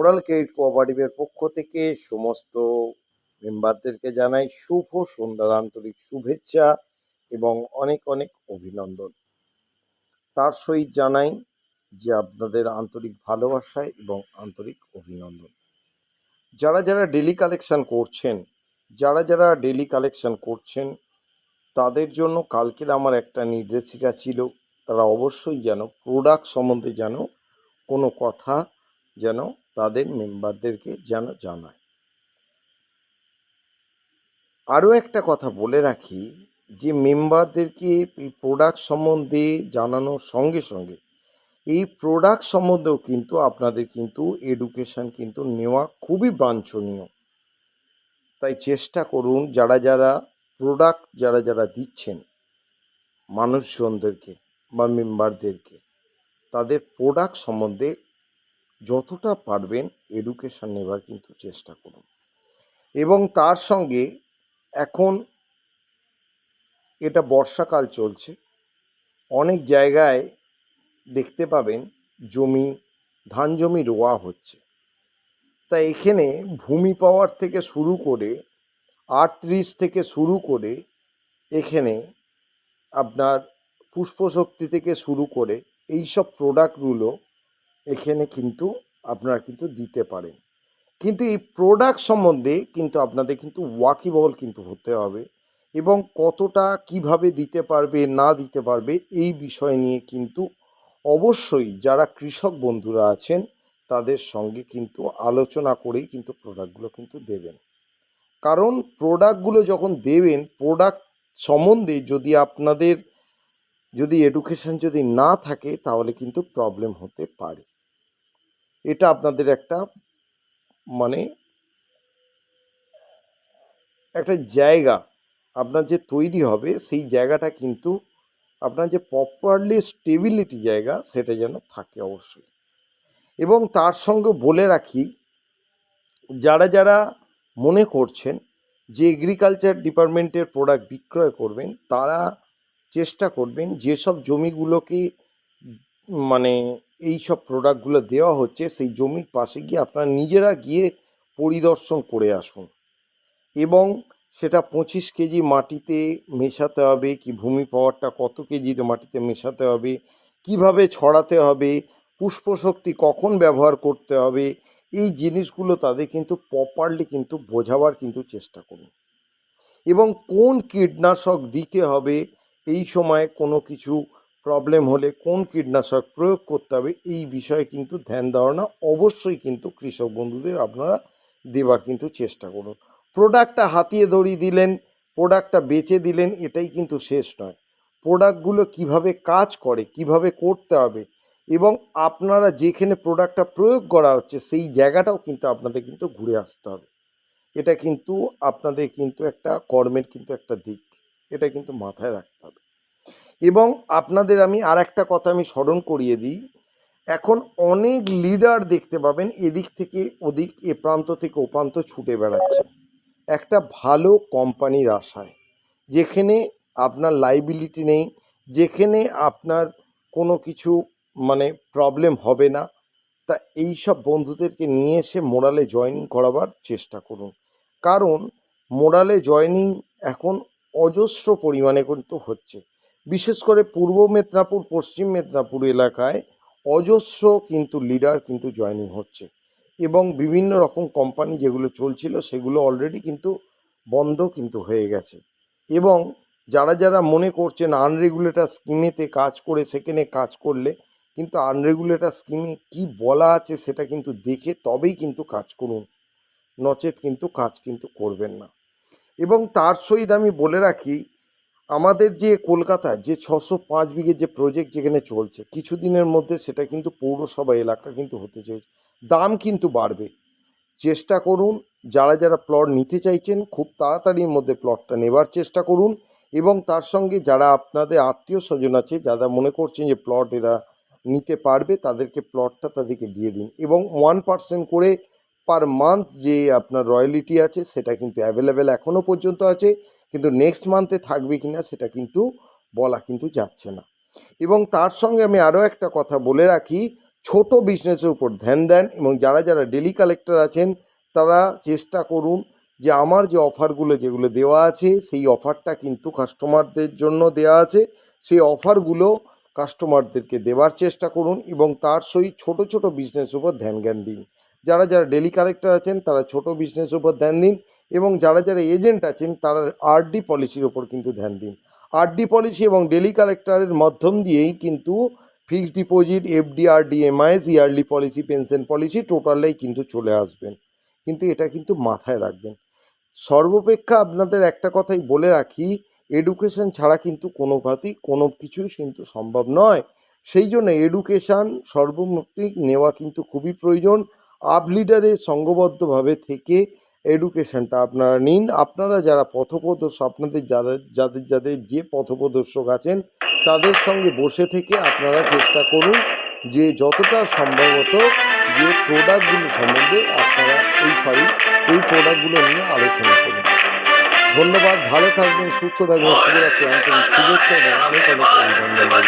Coral credit কোঅপারেটিভের পক্ষ থেকে সমস্ত মেম্বারদেরকে জানাই শুভ সন্ধ্যার আন্তরিক শুভেচ্ছা এবং অনেক অনেক অভিনন্দন। তার সহিত জানাই যে আপনাদের আন্তরিক ভালোবাসা এবং আন্তরিক অভিনন্দন। যারা যারা ডেলি কালেকশন করছেন তাদের জন্য কালকের আমার একটা নির্দেশিকা ছিল, তারা অবশ্যই যেন প্রোডাক্ট সম্বন্ধে যেন কোনো কথা যেন তাদের মেম্বারদেরকে যেন জানায়। আরও একটা কথা বলে রাখি যে মেম্বারদেরকে এই প্রোডাক্ট সম্বন্ধে জানানোর সঙ্গে সঙ্গে এই প্রোডাক্ট সম্বন্ধেও কিন্তু আপনাদের কিন্তু এডুকেশন কিন্তু নেওয়া খুবই বাঞ্ছনীয়। তাই চেষ্টা করুন যারা যারা দিচ্ছেন মানুষজনদেরকে বা মেম্বারদেরকে, তাদের প্রোডাক্ট সম্বন্ধে যতটা পারবেন এডুকেশন নেবার কিন্তু চেষ্টা করুন। এবং তার সঙ্গে এখন এটা বর্ষাকাল চলছে, অনেক জায়গায় দেখতে পাবেন ধান জমি রোয়া হচ্ছে। তাই এখানে ভূমি পাওয়ার থেকে শুরু করে 38 থেকে শুরু করে এখানে আপনার পুষ্পশক্তি থেকে শুরু করে এই সব প্রোডাক্টগুলো এখানে কিন্তু আপনারা কিন্তু দিতে পারেন। কিন্তু এই প্রোডাক্ট সম্বন্ধে কিন্তু আপনাদের কিন্তু ওয়াকিবহল কিন্তু হতে হবে এবং কতটা কিভাবে দিতে পারবে না দিতে পারবে এই বিষয় নিয়ে কিন্তু অবশ্যই যারা কৃষক বন্ধুরা আছেন তাদের সঙ্গে কিন্তু আলোচনা করেই কিন্তু প্রোডাক্টগুলো কিন্তু দেবেন। কারণ প্রোডাক্টগুলো যখন দেবেন, প্রোডাক্ট সম্বন্ধে যদি আপনাদের এডুকেশন যদি না থাকে তাহলে কিন্তু প্রবলেম হতে পারে। এটা আপনাদের একটা একটা জায়গা আপনার যে তৈরি হবে, সেই জায়গাটা কিন্তু আপনার যে প্রপারলি স্টেবিলিটি জায়গা সেটা যেন থাকে অবশ্যই। এবং তার সঙ্গে বলে রাখি যারা মনে করছেন যে এগ্রিকালচার ডিপার্টমেন্টের প্রোডাক্ট বিক্রয় করবেন, তারা চেষ্টা করবেন যেসব জমিগুলোকে এই সব প্রোডাক্টগুলো দেওয়া হচ্ছে সেই জমির পাশে গিয়ে আপনারা নিজেরা গিয়ে পরিদর্শন করে আসুন। এবং সেটা 25 কেজি মাটিতে মেশাতে হবে কি, ভূমি পাওয়ারটা কত কেজির মাটিতে মেশাতে হবে, কিভাবে ছড়াতে হবে, পুষ্পশক্তি কখন ব্যবহার করতে হবে, এই জিনিসগুলো তাদের কিন্তু প্রপারলি কিন্তু বোঝাবার কিন্তু চেষ্টা করুন। এবং কোন কীটনাশক দিতে হবে, এই সময় কোনো কিছু প্রবলেম হলে কোন কীটনাশক প্রয়োগ করতে হবে, এই বিষয়ে কিন্তু ধ্যান ধারণা অবশ্যই কিন্তু কৃষক বন্ধুদের আপনারা দেবার কিন্তু চেষ্টা করুন। প্রোডাক্টটা হাতিয়ে ধরিয়ে দিলেন, প্রোডাক্টটা বেচে দিলেন, এটাই কিন্তু শেষ নয়। প্রোডাক্টগুলো কিভাবে কাজ করে, কিভাবে করতে হবে এবং আপনারা যেখানে প্রোডাক্টটা প্রয়োগ করা হচ্ছে সেই জায়গাটাও কিন্তু আপনাদের কিন্তু ঘুরে আসতে হবে। এটা কিন্তু আপনাদের কিন্তু একটা কর্মের কিন্তু একটা দিক, এটা কিন্তু মাথায় রাখতে হবে। এবং আপনাদের আমি আর একটা কথা আমি স্মরণ করিয়ে দিই, এখন অনেক লিডার দেখতে পাবেন এদিক থেকে ওদিক, এ প্রান্ত থেকে ও প্রান্ত ছুটে বেড়াচ্ছে একটা ভালো কোম্পানির আশায়, যেখানে আপনার লাইবিলিটি নেই, যেখানে আপনার কোনো কিছু প্রবলেম হবে না। তা এই সব বন্ধুদেরকে নিয়ে এসে মোরালে জয়েনিং করাবার চেষ্টা করুন। কারণ মোরালে জয়েনিং এখন অজস্র পরিমাণে কিন্তু হচ্ছে, বিশেষ করে পূর্ব মেদিনীপুর পশ্চিম মেদিনীপুর এলাকায় অজস্র কিন্তু লিডার কিন্তু জয়েনিং হচ্ছে এবং বিভিন্ন রকম কোম্পানি যেগুলো চলছিল সেগুলো অলরেডি কিন্তু বন্ধ কিন্তু হয়ে গেছে। এবং যারা মনে করছেন আনরেগুলেটর স্কিমেতে কাজ করে সেখানে কাজ করলে, কিন্তু আনরেগুলেটর স্কিমে কি বলা আছে সেটা কিন্তু দেখে তবেই কিন্তু কাজ করুন, নচেত কিন্তু কাজ কিন্তু করবেন না। এবং তার সহিত আমি বলে রাখি, আমাদের যে কলকাতায় যে 605 বিঘে যে প্রজেক্ট যেখানে চলছে, কিছুদিনের মধ্যে সেটা কিন্তু পৌরসভা এলাকা কিন্তু হতে চলছে, দাম কিন্তু বাড়বে। চেষ্টা করুন যারা প্লট নিতে চাইছেন খুব তাড়াতাড়ির মধ্যে প্লটটা নেবার চেষ্টা করুন। এবং তার সঙ্গে যারা আপনাদের আত্মীয় স্বজন আছে, যারা মনে করছেন যে প্লট এরা নিতে পারবে, তাদেরকে প্লটটা তাদেরকে দিয়ে দিন। এবং 1% করে পার মান্থ যে আপনার রয়্যালিটি আছে সেটা কিন্তু অ্যাভেলেবেল এখনও পর্যন্ত আছে, কিন্তু নেক্সট মান্থে থাকবে কি না সেটা কিন্তু বলা কিন্তু যাচ্ছে না। এবং তার সঙ্গে আমি আরও একটা কথা বলে রাখি, ছোট বিজনেসের উপর ধ্যান দেন এবং যারা যারা ডেলি কালেক্টর আছেন তারা চেষ্টা করুন যে আমার যে অফারগুলো যেগুলো দেওয়া আছে সেই অফারটা কিন্তু কাস্টমারদের জন্য দেওয়া আছে, সেই অফারগুলো কাস্টমারদেরকে দেওয়ার চেষ্টা করুন এবং তার সহিত ছোট ছোট বিজনেসের উপর ধ্যান জ্ঞান দিন। যারা যারা ডেলি কালেক্টর আছেন তারা ছোট বিজনেসের উপর ধ্যান দিন এবং যারা যারা এজেন্ট আছেন তারা আরডি পলিসির ওপর কিন্তু ধ্যান দিন। আরডি পলিসি এবং ডেলি কালেক্টরের মাধ্যম দিয়েই কিন্তু fixed deposit, FD, RD, MIS, yearly policy, pension policy টোটালেই কিন্তু চলে আসবেন। কিন্তু এটা কিন্তু মাথায় রাখবেন। সর্বাপেক্ষা আপনাদের একটা কথাই বলে রাখি, এডুকেশন ছাড়া কিন্তু কোনো কিছুই কিন্তু সম্ভব নয়। সেই জন্য এডুকেশান সর্বমুক্তিক নেওয়া কিন্তু খুবই প্রয়োজন। আপ লিডারে সঙ্ঘবদ্ধভাবে থেকে এডুকেশানটা আপনারা নিন। আপনারা যারা পথপ্রদর্শক, আপনাদের যাদের যে পথপ্রদর্শক আছেন তাদের সঙ্গে বসে থেকে আপনারা চেষ্টা করুন যে যতটা সম্ভবত যে প্রোডাক্টগুলো সম্বন্ধে আপনারা এই প্রোডাক্টগুলো নিয়ে আলোচনা করুন। ধন্যবাদ, ভালো থাকবেন, সুস্থ থাকবেন, শুভরাত্রি, আন্তরিক শুভেচ্ছা এবং অনেক অনেক অভিনন্দন।